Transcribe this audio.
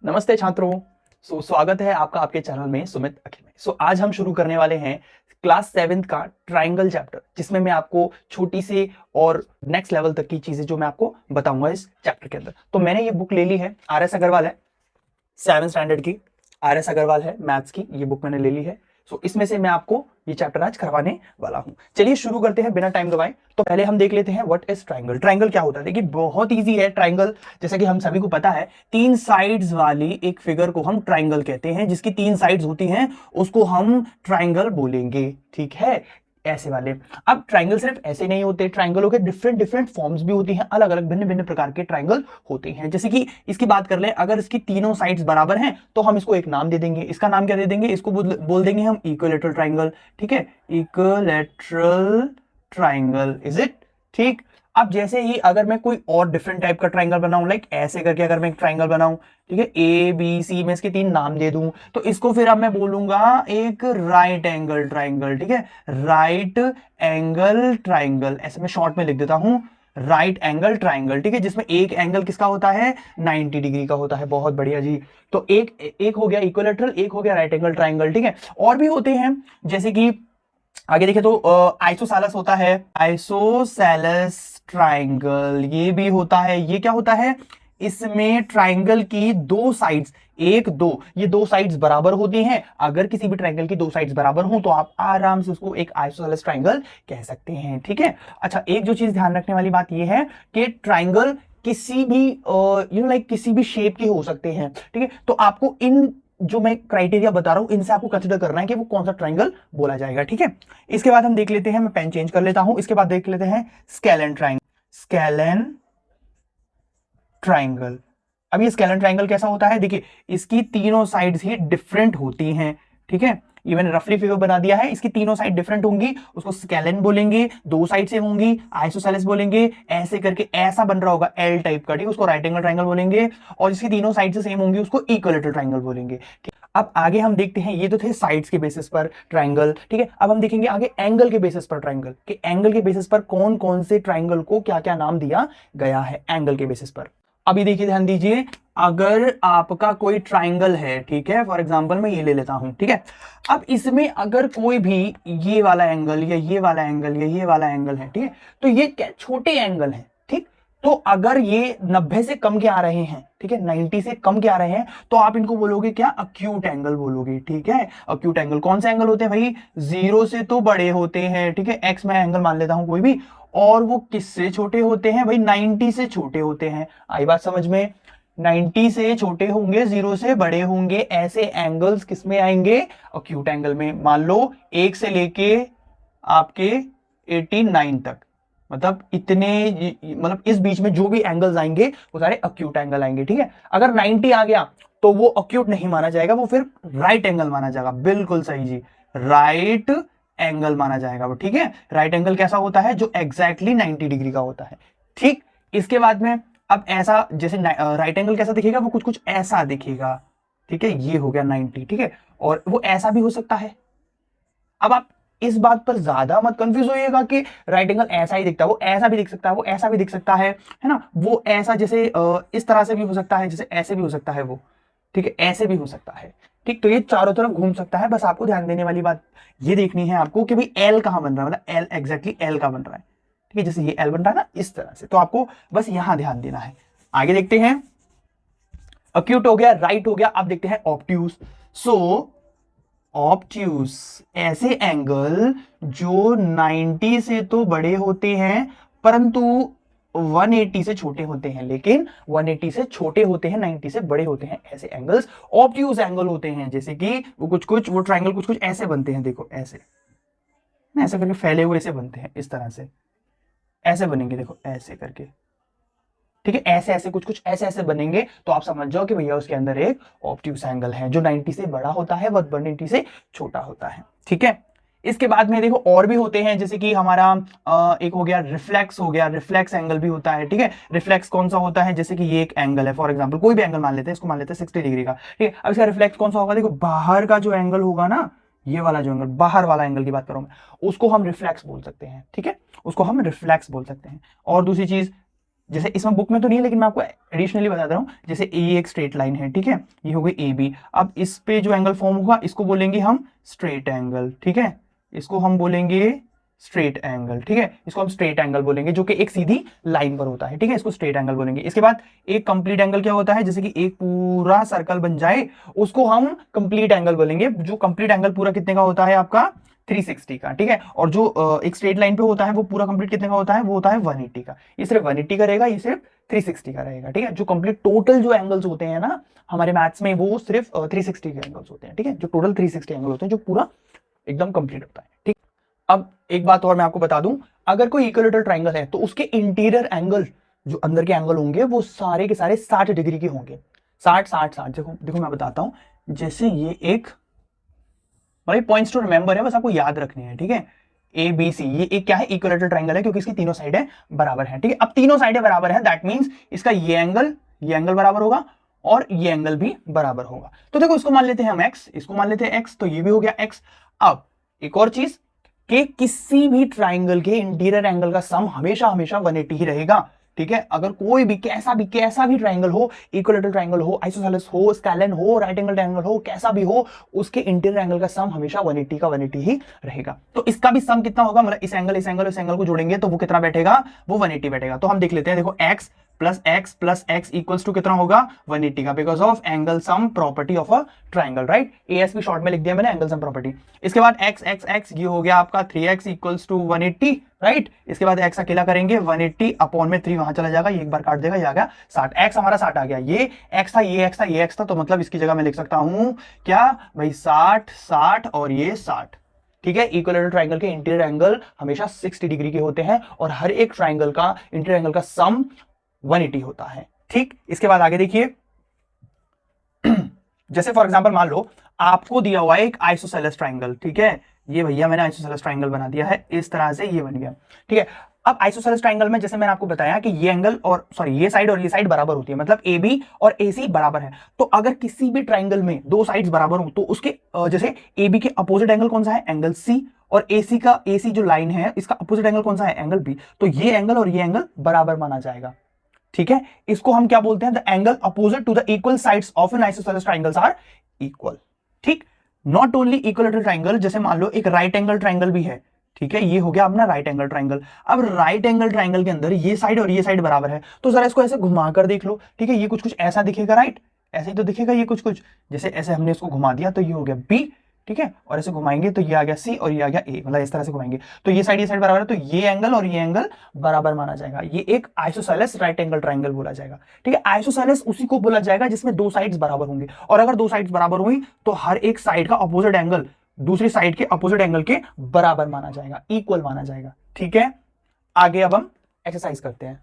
नमस्ते छात्रों। स्वागत है आपका आपके चैनल में सुमित अखिल में। आज हम शुरू करने वाले हैं क्लास 7th का ट्राइंगल चैप्टर, जिसमें मैं आपको छोटी से और नेक्स्ट लेवल तक की चीजें जो मैं आपको बताऊंगा इस चैप्टर के अंदर। तो मैंने ये बुक ले ली है, RS अग्रवाल है, 7th स्टैंडर्ड की RS अग्रवाल है मैथ्स की, ये बुक मैंने ले ली है। इसमें से मैं आपको ये चैप्टर आज करवाने वाला हूं। चलिए शुरू करते हैं बिना टाइम गवाए। तो पहले हम देख लेते हैं व्हाट इज ट्राइंगल। ट्राइंगल क्या होता है? देखिए बहुत इजी है। ट्राइंगल जैसे कि हम सभी को पता है, 3 साइड्स वाली एक फिगर को हम ट्राइंगल कहते हैं। जिसकी 3 साइड्स होती हैं उसको हम ट्राइंगल बोलेंगे, ठीक है, ऐसे वाले। अब ट्राइंगल सिर्फ ऐसे नहीं होते, ट्राइंगलों के डिफरेंट डिफरेंट फॉर्म्स भी होती हैं, अलग अलग भिन्न भिन्न प्रकार के ट्राइंगल होते हैं। जैसे कि इसकी बात कर ले, अगर इसकी तीनों साइड्स बराबर हैं तो हम इसको एक नाम दे देंगे। इसका नाम क्या दे देंगे? इसको बोल देंगे हम इक्विलैटरल ट्राइंगल, ठीक है, इक्विलैटरल ट्राइंगल, इज इट? ठीक। अब जैसे ही अगर मैं कोई और डिफरेंट टाइप का ट्राइंगल बनाऊं, लाइक ऐसे करके अगर मैं एक ट्राइंगल बनाऊं, ठीक है, ABC में इसके 3 नाम दे दूं, तो इसको फिर अब मैं बोलूंगा एक राइट एंगल ट्राइंगल, ठीक है, राइट एंगल ट्राइंगल, ऐसे मैं शॉर्ट में लिख देता हूं, राइट एंगल ट्राइंगल, ठीक है, जिसमें एक एंगल किसका होता है? 90 डिग्री का होता है। बहुत बढ़िया जी। तो एक एक हो गया इक्विलैटरल, एक हो गया राइट एंगल ट्राइंगल, ठीक है। और भी होते हैं, जैसे कि आगे देखें तो आइसोसेलेस होता है, आइसोसेलेस ट्राइंगल, ये भी होता है। ये क्या होता है? इसमें ट्राइंगल की 2 साइड्स, 1 2, ये 2 साइड्स बराबर होती हैं। अगर किसी भी ट्राइंगल की 2 साइड्स बराबर हो तो आप आराम से उसको एक आइसोसेलेस ट्राइंगल कह सकते हैं, ठीक है। अच्छा, एक जो चीज ध्यान रखने वाली बात यह है कि ट्राइंगल किसी भी लाइक किसी भी शेप के हो सकते हैं, ठीक है। तो आपको इन जो मैं क्राइटेरिया बता रहा हूं इनसे आपको कंसीडर करना है कि वो कौन सा ट्राइंगल बोला जाएगा, ठीक है। इसके बाद हम देख लेते हैं, मैं पेन चेंज कर लेता हूं, इसके बाद देख लेते हैं स्केलन ट्राइंगल। स्केलन ट्राइंगल, अब ये स्केलन ट्राइंगल कैसा होता है? देखिए इसकी तीनों साइड्स ही डिफरेंट होती हैं, ठीक है। ये मैंने रफली फिगर बना दिया है। इसकी तीनों साइड डिफरेंट होंगी, उसको स्केलन बोलेंगे। 2 साइड से होंगी, आइसोसेलेस बोलेंगे। ऐसे करके ऐसा बन रहा होगा एल टाइप का, ठीक है, उसको राइट एंगल ट्राइंगल बोलेंगे। और जिसकी तीनों साइड से सेम होंगी उसको इक्विलैटरल ट्राइंगल बोलेंगे, ठीक। अब आगे हम देखते हैं, ये तो थे साइड्स के बेसिस पर ट्राइंगल, ठीक है। अब हम देखेंगे आगे एंगल के बेसिस पर ट्राइंगल, कि एंगल के बेसिस पर कौन कौन से ट्राइंगल को क्या क्या नाम दिया गया है एंगल के बेसिस पर। अभी देखिए, ध्यान दीजिए, अगर आपका कोई ट्राइंगल है, ठीक है, फॉर एग्जांपल मैं ये ले लेता हूं, ठीक है। अब इसमें अगर कोई भी ये वाला एंगल या ये वाला एंगल या ये वाला एंगल है, ठीक है, तो ये क्या छोटे एंगल है, ठीक। तो अगर ये 90 से कम के आ रहे हैं, ठीक है, 90 से कम के आ रहे हैं, तो आप इनको बोलोगे क्या? अक्यूट एंगल बोलोगे, ठीक है। अक्यूट एंगल कौन से एंगल होते हैं भाई? 0 से तो बड़े होते हैं, ठीक है, एक्स मैं एंगल मान लेता हूं कोई भी, और वो किससे छोटे होते हैं भाई? 90 से छोटे होते हैं। आई बात समझ में? 90 से छोटे होंगे, 0 से बड़े होंगे, ऐसे एंगल्स किसमें आएंगे? अक्यूट एंगल में। मान लो 1 से लेके आपके 89 तक, मतलब इतने, मतलब इस बीच में जो भी एंगल्स आएंगे वो सारे अक्यूट एंगल आएंगे, ठीक है। अगर 90 आ गया तो वो अक्यूट नहीं माना जाएगा, वो फिर राइट एंगल माना जाएगा। बिल्कुल सही जी, राइट एंगल माना जाएगा वो, ठीक है। राइट एंगल कैसा होता है? जो एग्जैक्टली 90 डिग्री का होता है, ठीक। इसके बाद में अब ऐसा, जैसे राइट एंगल कैसा दिखेगा? वो कुछ कुछ ऐसा दिखेगा, ठीक है, ये हो गया 90, ठीक है। और वो ऐसा भी हो सकता है। अब आप इस बात पर ज्यादा मत कंफ्यूज होइएगा कि राइट एंगल ऐसा ही दिखता है, वो ऐसा भी दिख सकता है, वो ऐसा भी दिख सकता है ना। वो ऐसा जैसे इस तरह से भी हो सकता है, जैसे ऐसे भी हो सकता है वो, ठीक है, ऐसे भी हो सकता है, ठीक। तो ये चारों तरफ घूम सकता है। बस आपको ध्यान देने वाली बात ये देखनी है आपको कि भाई एल कहां बन रहा है, मतलब एल एग्जैक्टली एल का बन रहा है, ठीक है। जैसे ये एल बन रहा है ना इस तरह से, तो आपको बस यहां ध्यान देना है। आगे देखते हैं, अक्यूट हो गया, राइट हो गया। अब देखते हैं ऑब्ट्यूस। ऑब्ट्यूस, ऐसे एंगल जो 90 से तो बड़े होते हैं परंतु 180 से छोटे होते हैं, लेकिन 180 से छोटे होते हैं, 90 से बड़े होते हैं, ऐसे एंगल्स ऑब्ट्यूस एंगल होते हैं। जैसे कि वो कुछ कुछ वो ट्राइंगल कुछ कुछ ऐसे बनते हैं, देखो ऐसे, ऐसे करके फैले हुए ऐसे बनते हैं, इस तरह से ऐसे बनेंगे, देखो ऐसे करके, ठीक है, ऐसे ऐसे कुछ कुछ ऐसे ऐसे बनेंगे। तो आप समझ जाओ कि भैया उसके अंदर एक ऑब्ट्यूस एंगल है जो 90 से बड़ा होता है, वह 180 से छोटा होता है, ठीक है। इसके बाद में देखो और भी होते हैं, जैसे कि हमारा एक हो गया रिफ्लेक्स, हो गया रिफ्लेक्स एंगल भी होता है, ठीक है। रिफ्लेक्स कौन सा होता है? जैसे कि ये एक एंगल है, फॉर एग्जांपल कोई भी एंगल मान लेते हैं, इसको मान लेते हैं 60 डिग्री का, ठीक है। अब इसका रिफ्लेक्स कौन सा होगा? देखो बाहर का जो एंगल होगा ना, ये वाला जो एंगल, बाहर वाला एंगल की बात करूं मैं, उसको हम रिफ्लेक्स बोल सकते हैं, ठीक है, उसको हम रिफ्लेक्स बोल सकते हैं। और दूसरी चीज, जैसे इसमें बुक में तो नहीं है लेकिन मैं आपको एडिशनली बता रहा हूं, जैसे ए एक स्ट्रेट लाइन है, ठीक है, ये हो गई ए बी। अब इस पे जो एंगल फॉर्म होगा इसको बोलेंगे हम स्ट्रेट एंगल, ठीक है, इसको हम बोलेंगे स्ट्रेट एंगल, ठीक है, इसको हम स्ट्रेट एंगल बोलेंगे जो कि एक सीधी लाइन पर होता है, ठीक है, इसको स्ट्रेट एंगल बोलेंगे। इसके बाद एक कंप्लीट एंगल क्या होता है, जैसे कि एक पूरा सर्कल बन जाए उसको हम कंप्लीट एंगल बोलेंगे, जो कंप्लीट एंगल पूरा कितने का होता है आपका 360 का, ठीक है। और जो एक स्ट्रेट लाइन पे होता है वो पूरा कंप्लीट कितने का होता है, वो होता है 180 का। ये सिर्फ 180 का रहेगा, ये सिर्फ 360 का रहेगा, ठीक है। जो कंप्लीट टोटल जो एंगल्स होते हैं ना हमारे मैथ्स में वो सिर्फ 360 के एंगल्स होते हैं, ठीक है, जो टोटल 360 एंगल होते हैं जो पूरा एकदम कंप्लीट होता है, ठीक। अब एक बात और मैं आपको बता दूं, अगर कोई इक्विलैटरल ट्रायंगल है तो उसके इंटीरियर एंगल जो अंदर के एंगल होंगे वो सारे के सारे 60 डिग्री के होंगे। 60 देखो देखो मैं बताता हूं, जैसे ये एक भाई पॉइंट्स टू रिमेंबर है, बस आपको याद रखने हैं, ठीक है। ए बी सी ये एक क्या है, इक्विलैटरल ट्रायंगल है क्योंकि इसकी तीनों साइडें बराबर हैं, ठीक है। अब तीनों साइडें बराबर हैं दैट मींस इसका ये एंगल बराबर होगा और ये एंगल भी बराबर होगा। तो देखो इसको मान लेते हैं हम x, इसको मान लेते हैं x, तो ये भी हो गया x। अब एक और चीज कि किसी भी ट्राइंगल के इंटीरियर एंगल का सम हमेशा हमेशा 180 ही रहेगा, ठीक है। अगर कोई भी कैसा भी ट्राइंगल हो, इक्विलैटरल ट्राइंगल हो, आइसोसेलेस हो, स्केलन हो, राइट एंगल ट्राइंगल हो, कैसा भी हो, उसके इंटीरियर एंगल का सम हमेशा 180 का 180 ही रहेगा। तो इसका भी सम कितना होगा, मतलब इस एंगल को जोड़ेंगे तो वो कितना बैठेगा, वो 180 बैठेगा। तो हम देख लेते हैं, देखो x plus x equals to कितना होगा 180 का, because of angle sum property of a triangle, right. ASP short में लिख दिया मैंने, एंगल सम प्रॉपर्टी। इसके बाद x ये हो गया आपका 3x इक्वल्स टू 180, राइट। इसके बाद x अकेला करेंगे 180 अपॉन में 3 वहां चला जाएगा, ये एक बार काट देगा, ये आ गया 60। x हमारा 60 आ गया, ये x था, ये x था, ये x था, तो मतलब इसकी जगह मैं लिख सकता हूं क्या भाई 60 और ये 60, ठीक है। इक्विलैटरल ट्राइंगल के इंटीरियर एंगल हमेशा 60 डिग्री के होते हैं और हर एक ट्राइंगल का इंटीरियर एंगल का सम 180 होता है, ठीक। इसके बाद आगे देखिए जैसे फॉर एग्जांपल मान लो आपको दिया हुआ है एक आइसोसेलेस ट्राइंगल, ठीक है, ये भैया मैंने आइसोसेलेस ट्राइंगल बना दिया है, इस तरह से ये बन गया, ठीक है। अब आइसोसेलेस ट्राइंगल में जैसे मैंने आपको बताया कि ये एंगल और सॉरी ये साइड और ये साइड बराबर होती है, मतलब ए बी और ए सी बराबर है। तो अगर किसी भी ट्राइंगल में दो साइड्स बराबर हो तो उसके जैसे ए बी के अपोजिट एंगल कौन सा है, एंगल सी, और ए सी जो लाइन है इसका अपोजिट एंगल कौन सा है, एंगल बी। तो ये एंगल और ये एंगल बराबर माना जाएगा, ठीक है। इसको हम क्या बोलते हैं, the angle opposite to the equal sides of an isosceles triangles are equal, ठीक। नॉट ओनली इक्विलैटरल ट्राइंगल, जैसे मान लो एक राइट एंगल ट्राइंगल भी है, ठीक है, ये हो गया अपना राइट एंगल ट्राइंगल। अब राइट एंगल ट्राइंगल के अंदर ये साइड और ये साइड बराबर है, तो जरा इसको ऐसे घुमा कर देख लो, ठीक है, ये कुछ ऐसा दिखेगा, राइट, ऐसे ही तो दिखेगा ये कुछ जैसे ऐसे हमने इसको घुमा दिया तो ये हो गया बी, ठीक है, और ऐसे घुमाएंगे तो ये आ गया सी और ये आ गया ए, मतलब इस तरह से घुमाएंगे तो ये साइड बराबर है, तो ये एंगल और ये एंगल बराबर माना जाएगा, ये एक आइसोसेलेस राइट एंगल ट्राइंगल बोला जाएगा, ठीक है। आइसोसेलेस उसी को बोला जाएगा जिसमें दो साइड्स बराबर होंगे, और अगर दो साइड्स बराबर हुई तो हर एक साइड का अपोजिट एंगल दूसरी साइड के अपोजिट एंगल के बराबर माना जाएगा, इक्वल माना जाएगा, ठीक है। आगे अब हम एक्सरसाइज करते हैं।